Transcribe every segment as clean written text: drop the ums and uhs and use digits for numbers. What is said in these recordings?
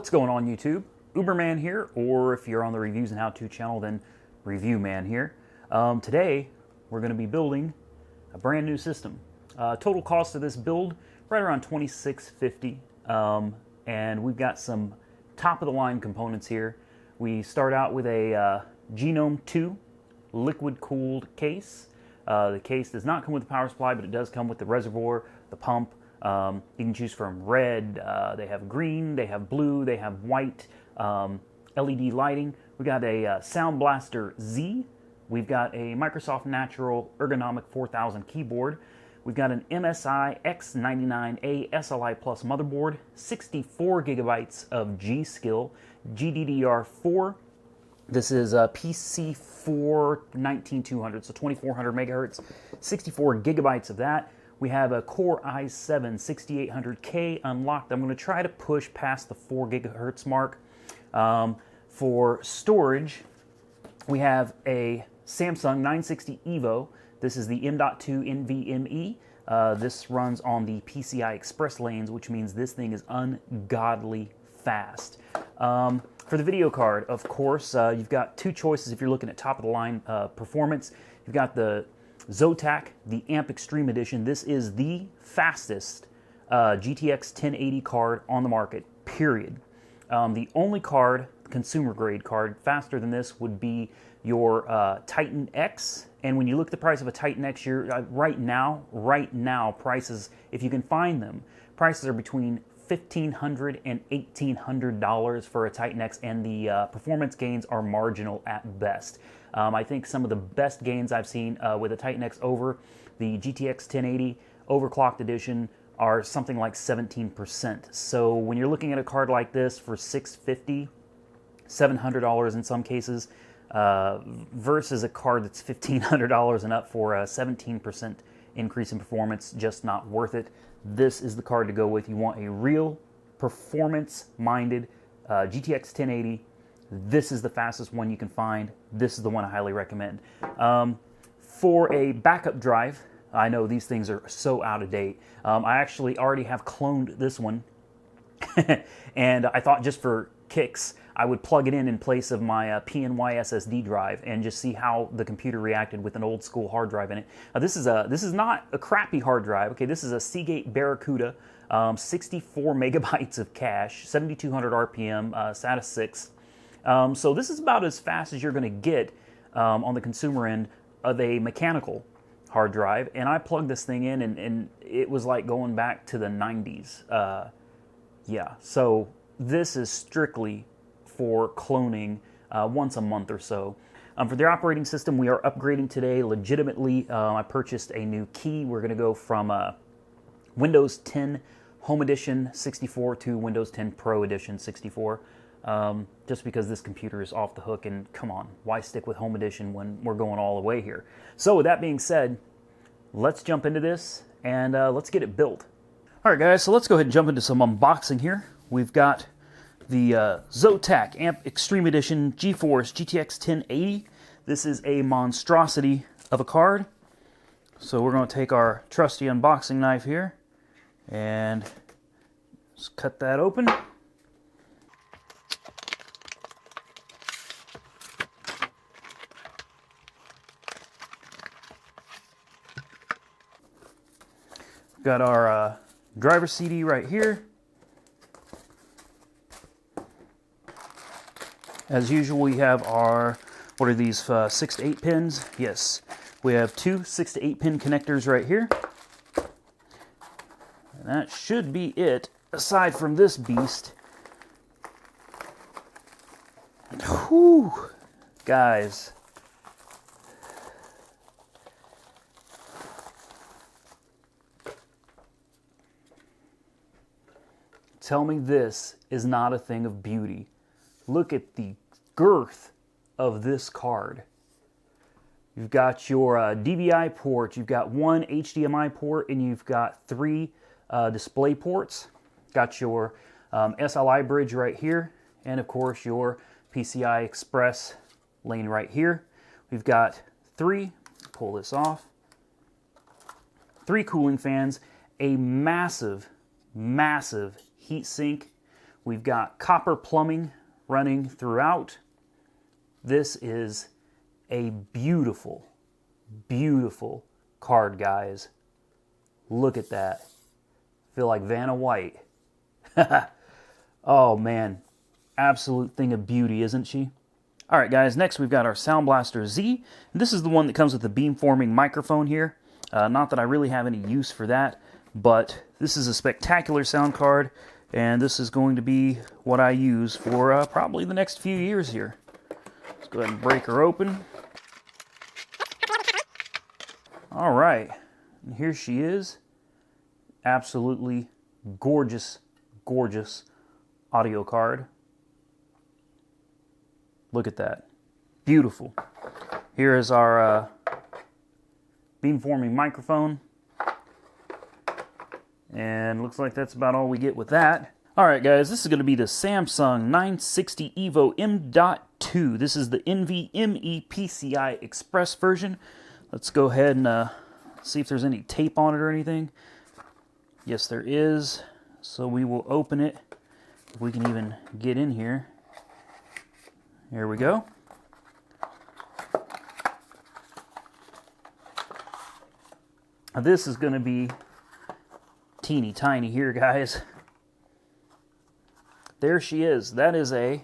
What's going on YouTube? Uberman here, or if you're on the reviews and how-to channel, then Review Man here. Today we're going to be building a brand new system. Total cost of this build right around $26.50, and we've got some top-of-the-line components here. We start out with a Genome 2 liquid-cooled case. The case does not come with the power supply, but it does come with the reservoir, the pump. You can choose from red, they have green, they have blue, they have white, LED lighting. We got a Sound Blaster Z. We've got a Microsoft Natural Ergonomic 4000 keyboard. We've got an MSI X99A SLI Plus motherboard, 64 gigabytes of G.Skill, GDDR4. This is a PC4 19200, so 2400 megahertz, 64 gigabytes of that. We have a Core i7 6800K unlocked. I'm going to try to push past the 4 gigahertz mark. For storage, we have a Samsung 960 EVO. This is the M.2 NVMe. This runs on the PCI Express lanes, which means this thing is ungodly fast. For the video card, of course, you've got two choices if you're looking at top-of-the-line performance. You've got the Zotac, the Amp Extreme Edition. This is the fastest GTX 1080 card on the market, period. The only card, consumer grade card, faster than this would be your Titan X. And when you look at the price of a Titan X, you're, right now, prices, if you can find them, prices are between $1,500 and $1,800 for a Titan X, and the performance gains are marginal at best. I think some of the best gains I've seen with a Titan X over the GTX 1080 overclocked edition are something like 17%. So when you're looking at a card like this for $650, $700 in some cases, versus a card that's $1,500 and up for a 17% increase in performance, just not worth it. This is the card to go with. You want a real performance-minded GTX 1080. This is the fastest one you can find. This is the one I highly recommend. For a backup drive, I know these things are so out of date. I actually already have cloned this one, and I thought just for kicks, I would plug it in place of my PNY SSD drive and just see how the computer reacted with an old school hard drive in it. This is not a crappy hard drive. Okay, this is a Seagate Barracuda, 64 megabytes of cache, 7200 RPM, SATA 6. So this is about as fast as you're going to get on the consumer end of a mechanical hard drive. And I plugged this thing in, and it was like going back to the 90s. Yeah, so this is strictly for cloning once a month or so. For the operating system, we are upgrading today legitimately. I purchased a new key. We're going to go from Windows 10 Home Edition 64 to Windows 10 Pro Edition 64. Just because this computer is off the hook, and come on, why stick with Home Edition when we're going all the way here? So with that being said, let's jump into this and let's get it built. All right, guys, so let's go ahead and jump into some unboxing here. We've got the Zotac Amp Extreme Edition GeForce GTX 1080. This is a monstrosity of a card. So we're going to take our trusty unboxing knife here and just cut that open. Got our driver CD right here. As usual, we have our, what are these, 6 to 8 pins? Yes, we have two 6 to 8 pin connectors right here. And that should be it, aside from this beast. Whew, guys. Tell me this is not a thing of beauty. Look at the girth of this card. You've got your DVI port, you've got one HDMI port, and you've got 3 display ports. Got your SLI bridge right here, and of course your PCI Express lane right here. We've got 3, pull this off, 3 cooling fans, a massive heat sink We've got copper plumbing running throughout. This is a beautiful, beautiful card, guys. Look at that. Feel like Vanna White. Oh man, absolute thing of beauty, isn't she? All right, guys, next we've got our Sound Blaster Z. This is the one that comes with the beamforming microphone here. Not that I really have any use for that, but this is a spectacular sound card, and this is going to be what I use for probably the next few years here. Let's go ahead and break her open. All right, and here she is. Absolutely gorgeous, gorgeous audio card. Look at that. Beautiful. Here is our beamforming microphone. And looks like that's about all we get with that. Alright guys, this is going to be the Samsung 960 EVO M.2. This is the NVMe PCI Express version. Let's go ahead and see if there's any tape on it or anything. Yes, there is. So we will open it. If we can even get in here. Here we go. This is going to be teeny tiny here, guys. There she is. That is a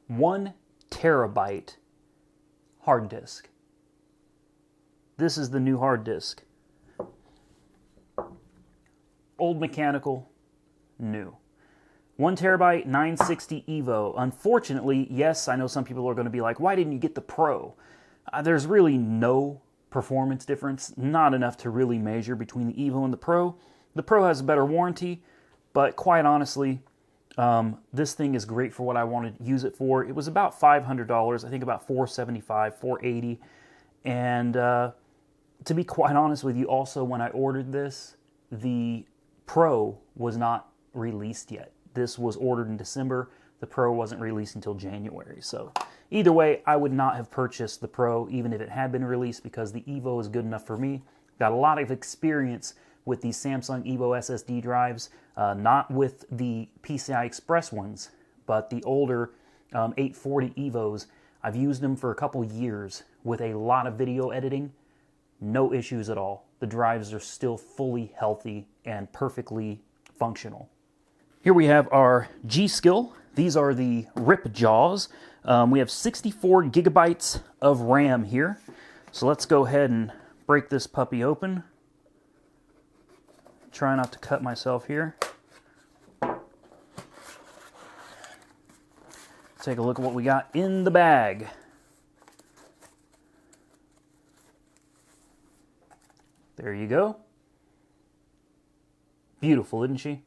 1 terabyte hard disk. This is the new hard disk. Old mechanical, new. 1 terabyte 960 EVO. Unfortunately, yes, I know some people are going to be like, why didn't you get the Pro? There's really no performance difference, not enough to really measure between the EVO and the Pro. The Pro has a better warranty, but quite honestly, this thing is great for what I want to use it for. It was about $500, I think about $475, $480, and to be quite honest with you, also when I ordered this, the Pro was not released yet. This was ordered in December. The Pro wasn't released until January. So either way, I would not have purchased the Pro even if it had been released because the EVO is good enough for me. Got a lot of experience with these Samsung EVO SSD drives, not with the PCI Express ones, but the older 840 EVOs. I've used them for a couple years with a lot of video editing. No issues at all. The drives are still fully healthy and perfectly functional. Here we have our G.Skill. These are the RIP jaws. We have 64 gigabytes of RAM here. So let's go ahead and break this puppy open. Try not to cut myself here. Take a look at what we got in the bag. There you go. Beautiful, isn't she?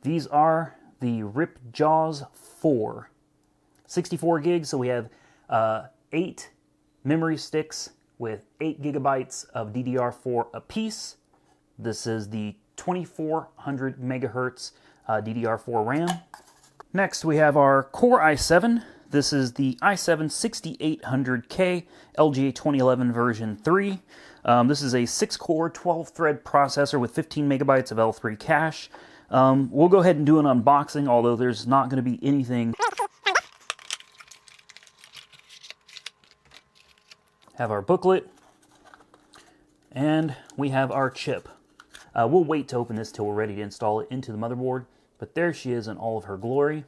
These are the RIP Jaws 4. 64 gigs, so we have 8 memory sticks with 8 gigabytes of DDR4 apiece. This is the 2400 megahertz DDR4 RAM. Next, we have our Core i7. This is the i7 6800K LGA 2011 version 3. This is a 6-core, 12-thread processor with 15 megabytes of L3 cache. We'll go ahead and do an unboxing, although there's not going to be anything. Have our booklet, and we have our chip. We'll wait to open this till we're ready to install it into the motherboard, but there she is in all of her glory.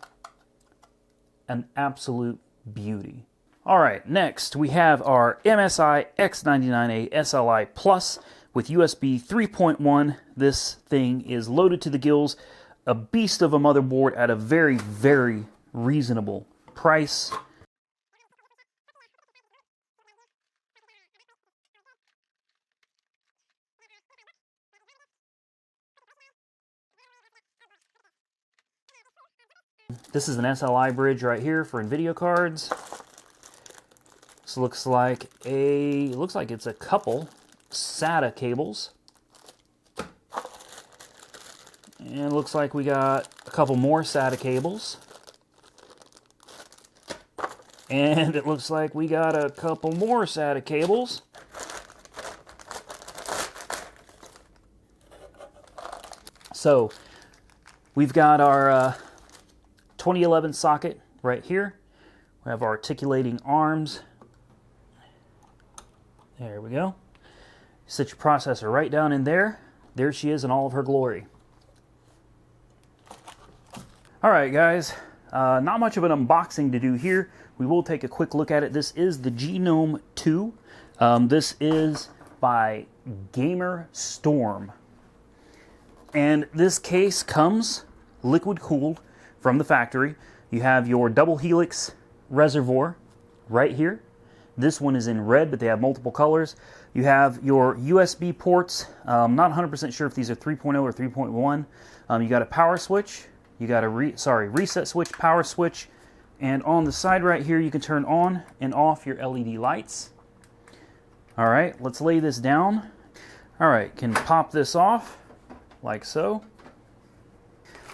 An absolute beauty. All right, next we have our MSI X99A SLI Plus with USB 3.1. This thing is loaded to the gills, a beast of a motherboard at a very, very reasonable price. This is an SLI bridge right here for NVIDIA cards. This looks like it's a couple SATA cables. And it looks like we got a couple more SATA cables. And it looks like we got a couple more SATA cables. So we've got our 2011 socket right here. We have our articulating arms. There we go. Set your processor right down in there. There she is in all of her glory. All right, guys. Not much of an unboxing to do here. We will take a quick look at it. This is the Genome 2. This is by Gamer Storm. And this case comes liquid cooled from the factory. You have your double helix reservoir right here. This one is in red, but they have multiple colors. You have your USB ports. Not 100% sure if these are 3.0 or 3.1. You got a power switch. You got a reset switch, power switch, and on the side right here you can turn on and off your LED lights. All right, let's lay this down. All right, can pop this off like so.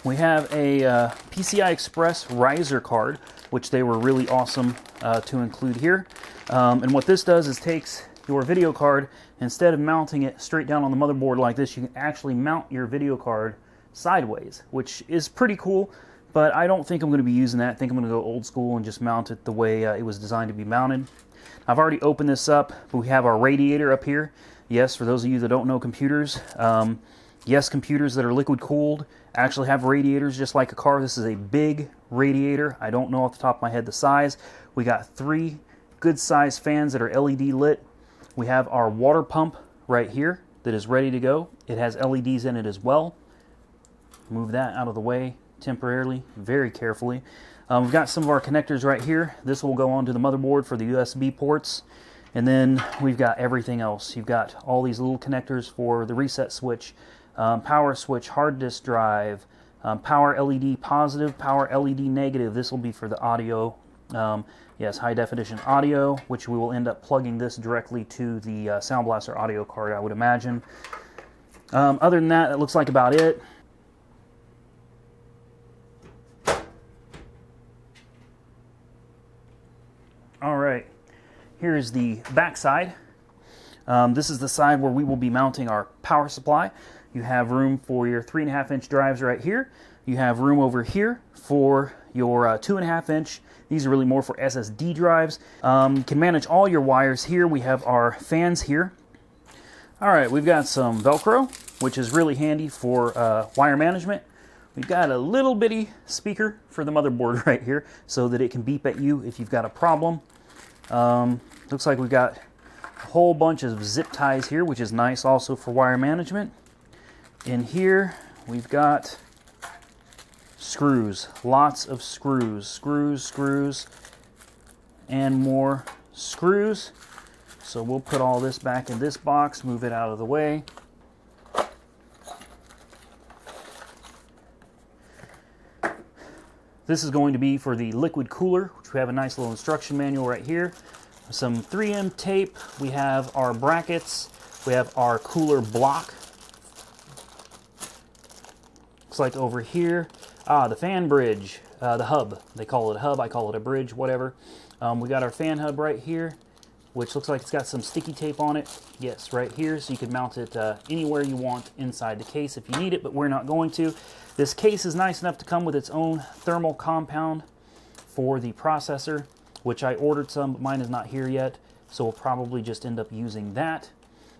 We have a PCI Express riser card, which they were really awesome to include here. And what this does is takes your video card, instead of mounting it straight down on the motherboard like this, you can actually mount your video card sideways, which is pretty cool, but I don't think I'm going to be using that. I think I'm going to go old school and just mount it the way it was designed to be mounted. I've already opened this up, but we have our radiator up here. Yes, for those of you that don't know computers, yes, computers that are liquid cooled actually have radiators just like a car. This is a big radiator. I don't know off the top of my head the size. We got 3 good sized fans that are LED lit. We have our water pump right here that is ready to go. It has LEDs in it as well. Move that out of the way temporarily, very carefully. We've got some of our connectors right here. This will go onto the motherboard for the USB ports. And then we've got everything else. You've got all these little connectors for the reset switch, power switch, hard disk drive, power LED positive, power LED negative. This will be for the audio. Yes, high definition audio, which we will end up plugging this directly to the Sound Blaster audio card, I would imagine. Other than that, it looks like about it. All right, here's the back side. This is the side where we will be mounting our power supply. You have room for your 3.5-inch drives right here. You have room over here for your 2.5-inch. These are really more for SSD drives. You can manage all your wires here. We have our fans here. All right, we've got some Velcro, which is really handy for wire management. We've got a little bitty speaker for the motherboard right here so that it can beep at you if you've got a problem. Looks like we've got a whole bunch of zip ties here, which is nice also for wire management. In here, we've got screws, lots of screws, and more screws. So we'll put all this back in this box, move it out of the way. This is going to be for the liquid cooler, which we have a nice little instruction manual right here. Some 3M tape, we have our brackets, we have our cooler block. Looks like over here, the fan bridge, the hub. They call it a hub, I call it a bridge, whatever. We got our fan hub right here, which looks like it's got some sticky tape on it. Yes, right here, so you can mount it anywhere you want inside the case if you need it, but we're not going to. This case is nice enough to come with its own thermal compound for the processor, which I ordered some, but mine is not here yet, so we'll probably just end up using that.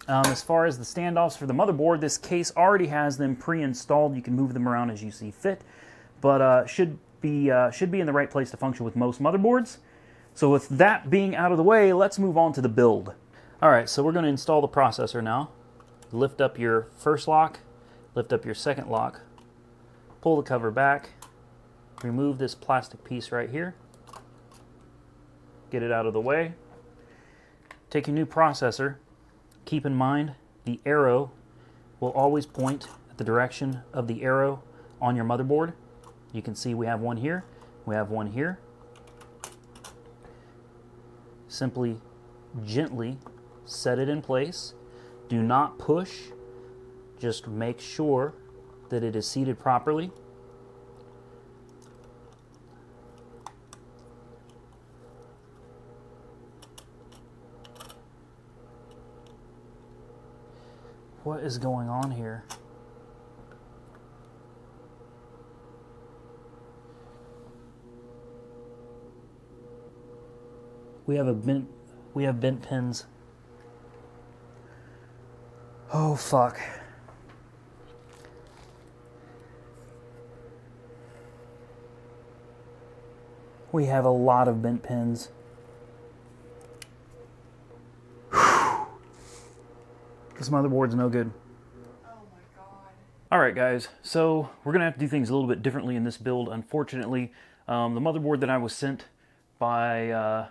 As far as the standoffs for the motherboard, this case already has them pre-installed. You can move them around as you see fit, but should be in the right place to function with most motherboards. So with that being out of the way, let's move on to the build. All right, so we're going to install the processor now. Lift up your first lock, lift up your second lock, pull the cover back, remove this plastic piece right here, get it out of the way. Take your new processor. Keep in mind the arrow will always point at the direction of the arrow on your motherboard. You can see we have one here, we have one here. Simply gently set it in place. Do not push, just make sure that it is seated properly. What is going on here? We have bent pins. Oh fuck. We have a lot of bent pins. This motherboard's no good. Oh my god. Alright guys, so we're going to have to do things a little bit differently in this build. Unfortunately, the motherboard that I was sent by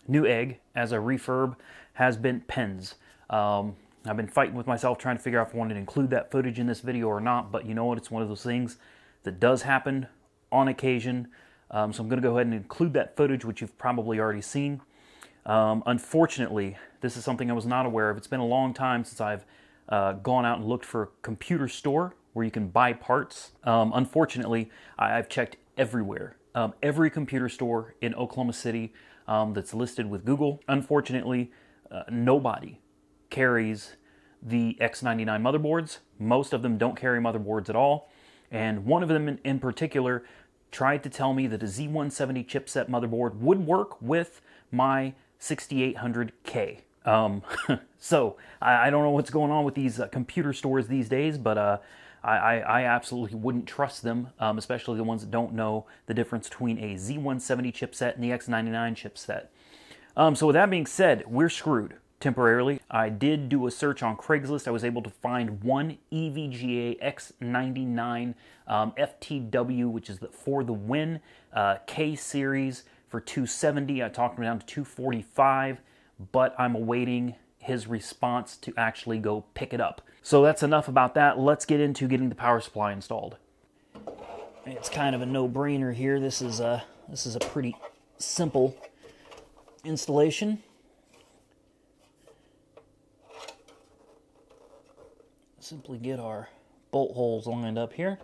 Newegg as a refurb has bent pins. I've been fighting with myself trying to figure out if I wanted to include that footage in this video or not, but you know what, it's one of those things that does happen on occasion. So I'm going to go ahead and include that footage, which you've probably already seen. Unfortunately, this is something I was not aware of. It's been a long time since I've gone out and looked for a computer store where you can buy parts. Unfortunately, I've checked everywhere. Every computer store in Oklahoma City that's listed with Google. Unfortunately, nobody carries the X99 motherboards. Most of them don't carry motherboards at all. And one of them in particular tried to tell me that a Z170 chipset motherboard would work with my 6800K. So I don't know what's going on with these computer stores these days, but I absolutely wouldn't trust them, especially the ones that don't know the difference between a Z170 chipset and the X99 chipset. So with that being said, we're screwed temporarily. I did do a search on Craigslist. I was able to find one EVGA X99 FTW, which is for the win, K series for $270. I talked him down to $245, but I'm awaiting his response to actually go pick it up. So that's enough about that. Let's get into getting the power supply installed. It's kind of a no-brainer here. This is a pretty simple installation. Simply get our bolt holes lined up here.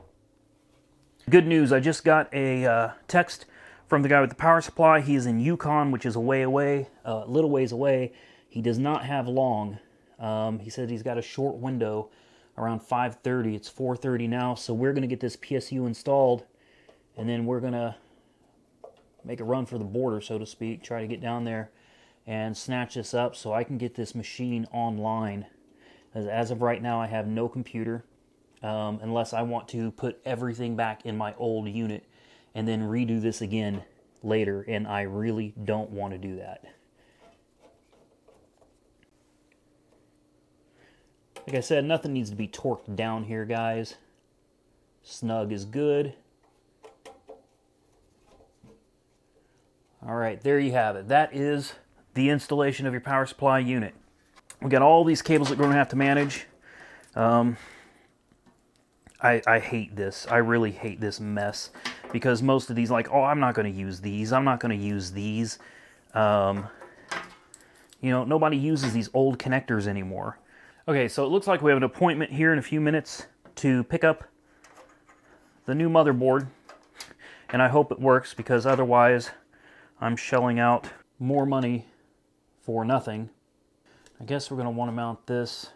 Good news, I just got a text from the guy with the power supply. He is in Yukon, which is a way away, a little ways away. He does not have long. He said he's got a short window around 5:30. It's 4:30 now, so we're going to get this PSU installed, and then we're going to make a run for the border, so to speak, try to get down there and snatch this up so I can get this machine online. As of right now, I have no computer, unless I want to put everything back in my old unit and then redo this again later, and I really don't want to do that. Like I said, nothing needs to be torqued down here, guys. Snug is good. All right, there you have it. That is the installation of your power supply unit. We got all these cables that we're going to have to manage. I hate this. I really hate this mess, because most of these, like, oh, I'm not going to use these. I'm not going to use these. You know, nobody uses these old connectors anymore. Okay, so it looks like we have an appointment here in a few minutes to pick up the new motherboard, and I hope it works, because otherwise I'm shelling out more money for nothing. I guess we're going to want to mount this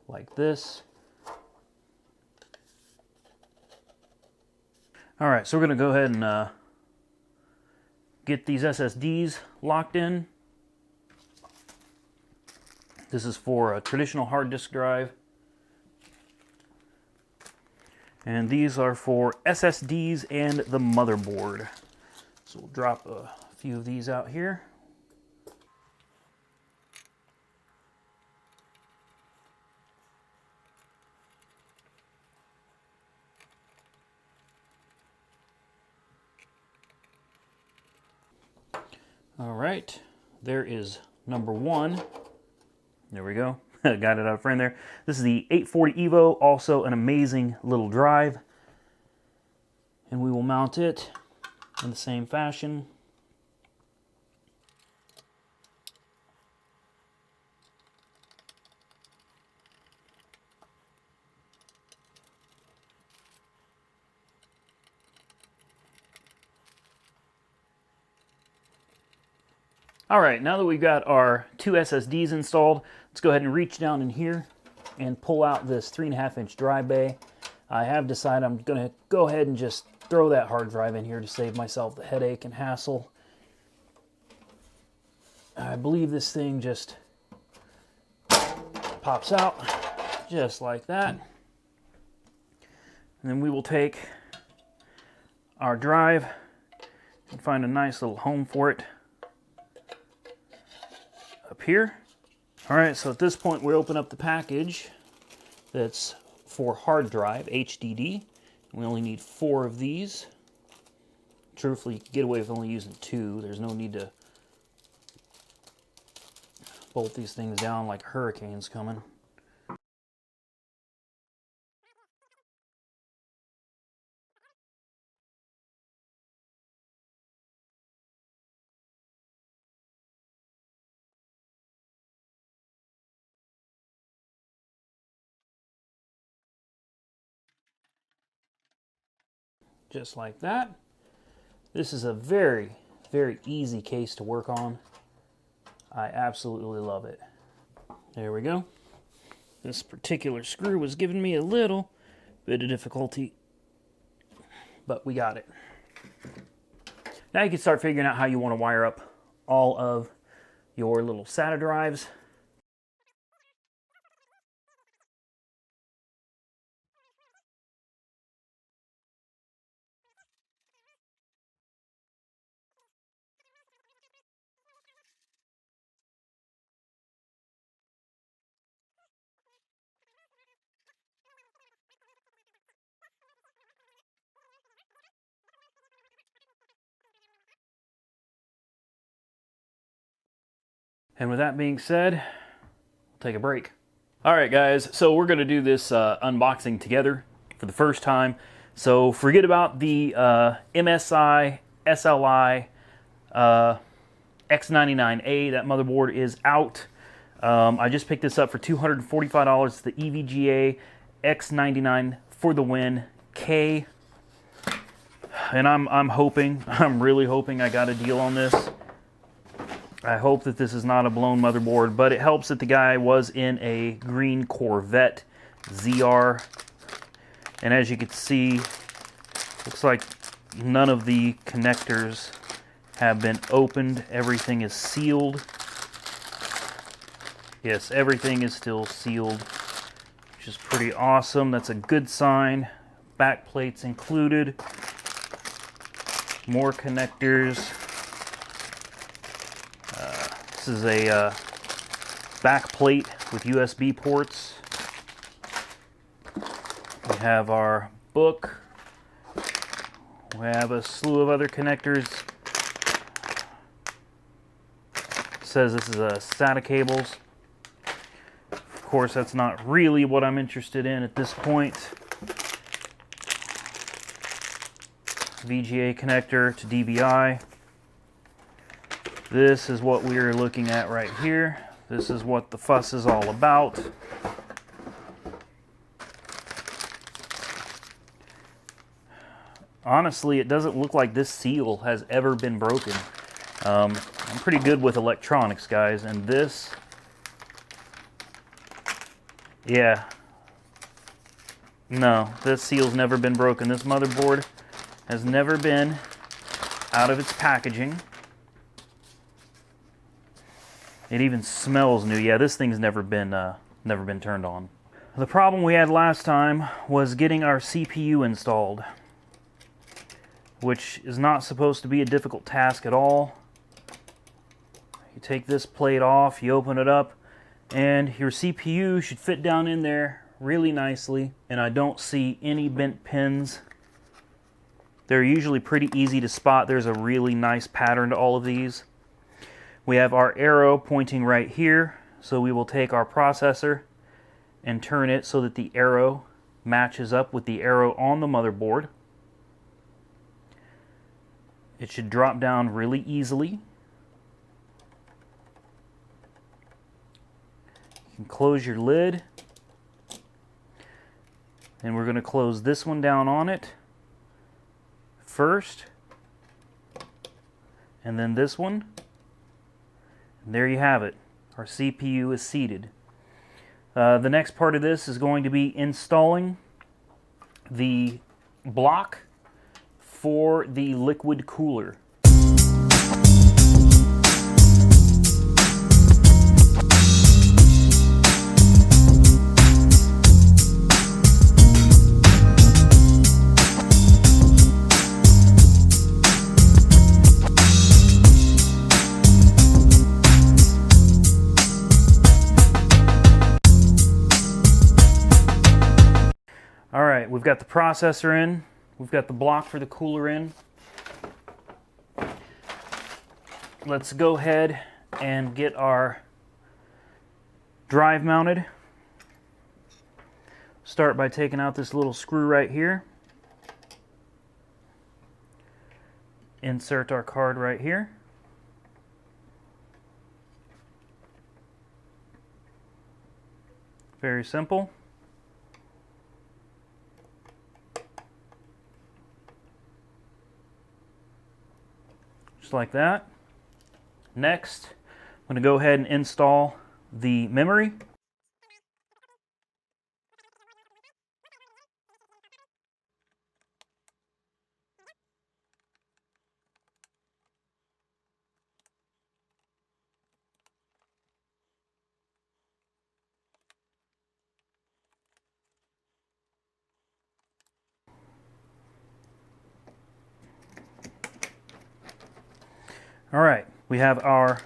like this. Alright, so we're going to go ahead and get these SSDs locked in. This is for a traditional hard disk drive. And these are for SSDs and the motherboard. So we'll drop a few of these out here. All right, there is number one. There we go. Got it out of frame there. This is the 840 Evo, also an amazing little drive. And we will mount it in the same fashion. All right, now that we've got our two SSDs installed, let's go ahead and reach down in here and pull out this 3.5-inch drive bay. I have decided I'm going to go ahead and just throw that hard drive in here to save myself the headache and hassle. I believe this thing just pops out just like that. And then we will take our drive and find a nice little home for it up here. All right, so at this point we open up the package that's for hard drive, HDD. We only need 4 of these. Truthfully, you can get away with only using 2. There's no need to bolt these things down like hurricanes coming. Just like that. This is a very, very easy case to work on. I absolutely love it. There we go. This particular screw was giving me a little bit of difficulty, but we got it. Now you can start figuring out how you want to wire up all of your little SATA drives. And with that being said, we'll take a break. All right, guys, so we're going to do this unboxing together for the first time. So forget about the MSI SLI X99A. That motherboard is out. I just picked this up for $245. It's the EVGA X99 for the win K. And I'm really hoping I got a deal on this. I hope that this is not a blown motherboard, but it helps that the guy was in a green Corvette ZR. And as you can see, looks like none of the connectors have been opened. Everything is sealed. Yes, everything is still sealed, which is pretty awesome. That's a good sign. Back plates included. More connectors. This is a back plate with USB ports. We have our book. We have a slew of other connectors. It says this is a SATA cables. Of course, that's not really what I'm interested in at this point. VGA connector to DVI. This is what we're looking at right here. This is what the fuss is all about. Honestly, it doesn't look like this seal has ever been broken. I'm pretty good with electronics, guys, and this, yeah. No, this seal's never been broken. This motherboard has never been out of its packaging. It even smells new. Yeah, this thing's never been turned on. The problem we had last time was getting our CPU installed, which is not supposed to be a difficult task at all. You take this plate off, you open it up, and your CPU should fit down in there really nicely, and I don't see any bent pins. They're usually pretty easy to spot. There's a really nice pattern to all of these. We have our arrow pointing right here, so we will take our processor and turn it so that the arrow matches up with the arrow on the motherboard. It should drop down really easily. You can close your lid, and we're going to close this one down on it first, and then this one. And there you have it. Our CPU is seated. The next part of this is going to be installing the block for the liquid cooler. we've got the processor in. We've got the block for the cooler in. Let's go ahead and get our drive mounted. Start by taking out this little screw right here. Insert our card right here. Very simple. Just like that. Next, I'm going to go ahead and install the memory. All right, we have our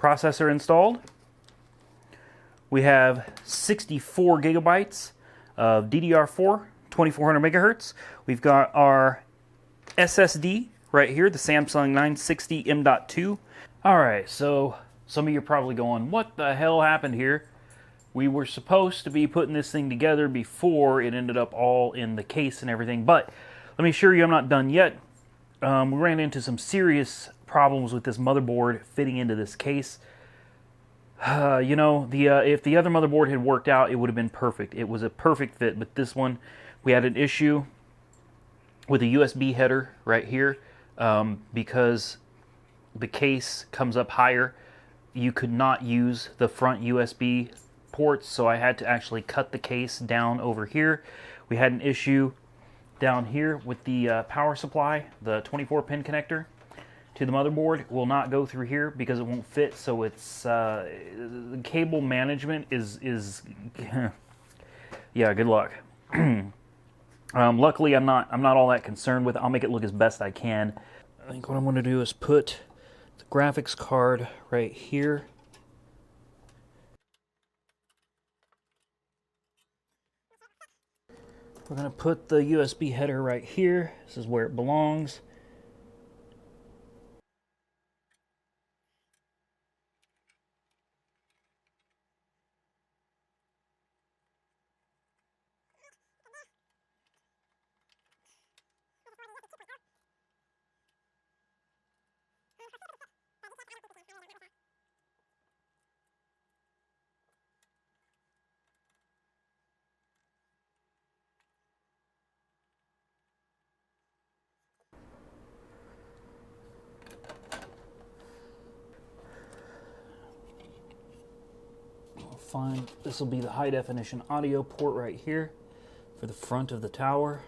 processor installed. We have 64 gigabytes of DDR4, 2400 megahertz. We've got our SSD right here, the Samsung 960 M.2. All right, so some of you are probably going, what the hell happened here? We were supposed to be putting this thing together before it ended up all in the case and everything, but let me assure you I'm not done yet. We ran into some serious problems with this motherboard fitting into this case. You know, if the other motherboard had worked out, it would have been perfect. It was a perfect fit, but this one, we had an issue with a USB header right here because the case comes up higher. You could not use the front USB ports, so I had to actually cut the case down over here. We had an issue down here with the power supply, the 24-pin connector to the motherboard will not go through here because it won't fit. So it's the cable management is yeah, good luck. Luckily, I'm not all that concerned with it. I'll make it look as best I can. I think what I'm going to do is put the graphics card right here. We're going to put the USB header right here. This is where it belongs. Fine. This will be the high definition audio port right here for the front of the tower.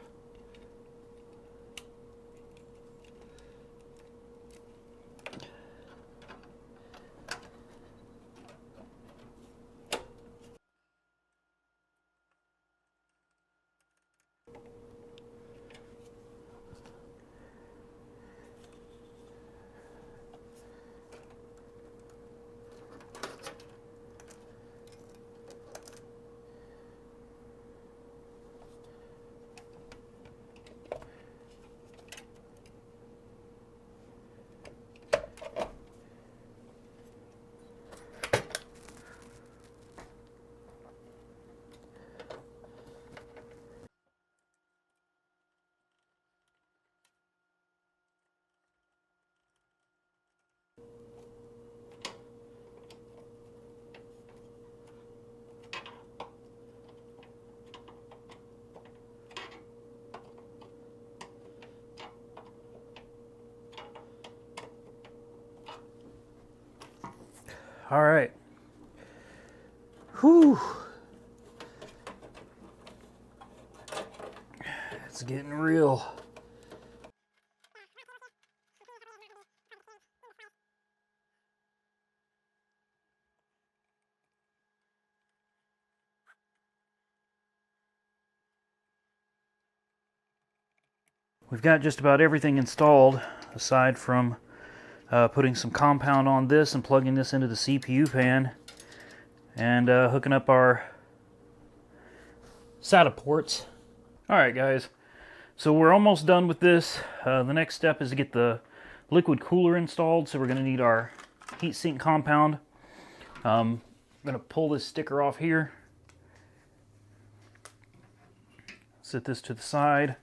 All right. Whew. It's getting real. We've got just about everything installed aside from putting some compound on this and plugging this into the CPU fan and hooking up our SATA ports. All right, guys. So we're almost done with this. The next step is to get the liquid cooler installed. So we're going to need our heatsink compound. I'm going to pull this sticker off here. Set this to the side.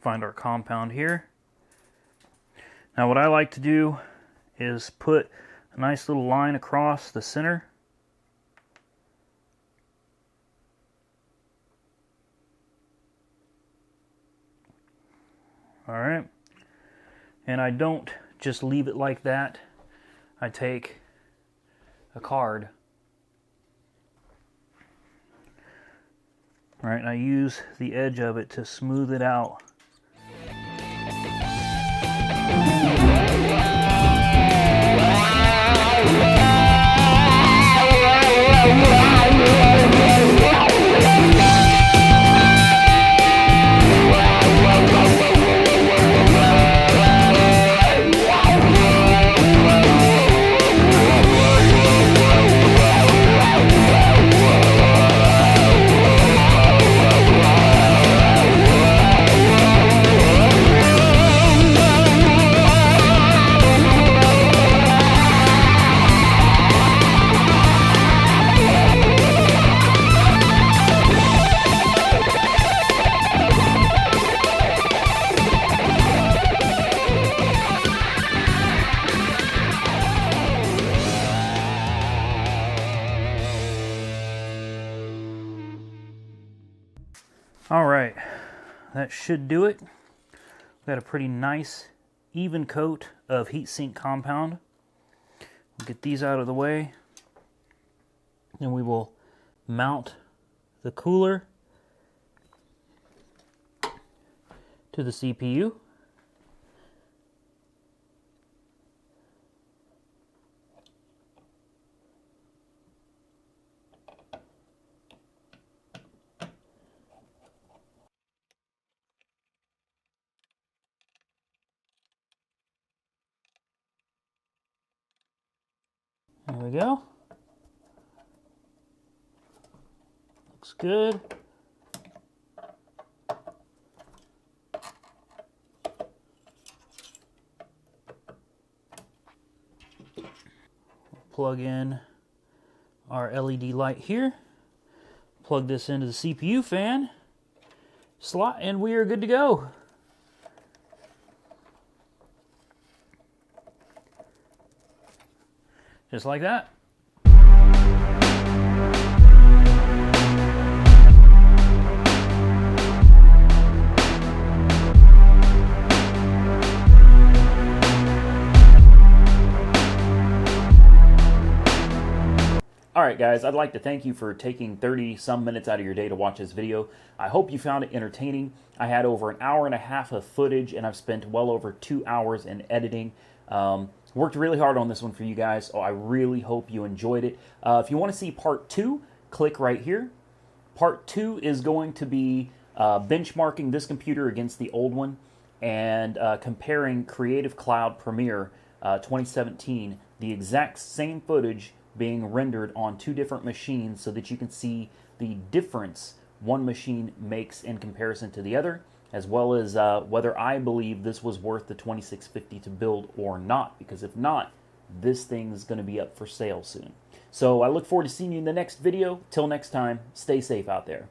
Find our compound here. Now what I like to do is put a nice little line across the center. All right. And I don't just leave it like that. I take a card. All right, and I use the edge of it to smooth it out. All right, that should do it. We've got a pretty nice even coat of heatsink compound. We'll get these out of the way. And we will mount the cooler to the CPU. There we go. Looks good. Plug in our LED light here. Plug this into the CPU fan slot, and we are good to go. Just like that. Alright guys, I'd like to thank you for taking 30 some minutes out of your day to watch this video. I hope you found it entertaining. I had over an hour and a half of footage, and I've spent well over 2 hours in editing. Worked really hard on this one for you guys, so I really hope you enjoyed it. If you want to see part 2, click right here. Part 2 is going to be benchmarking this computer against the old one and comparing Creative Cloud Premiere 2017, the exact same footage being rendered on 2 different machines so that you can see the difference one machine makes in comparison to the other, as well as whether I believe this was worth the $2,650 to build or not, because if not, this thing's going to be up for sale soon. So I look forward to seeing you in the next video. Till next time, stay safe out there.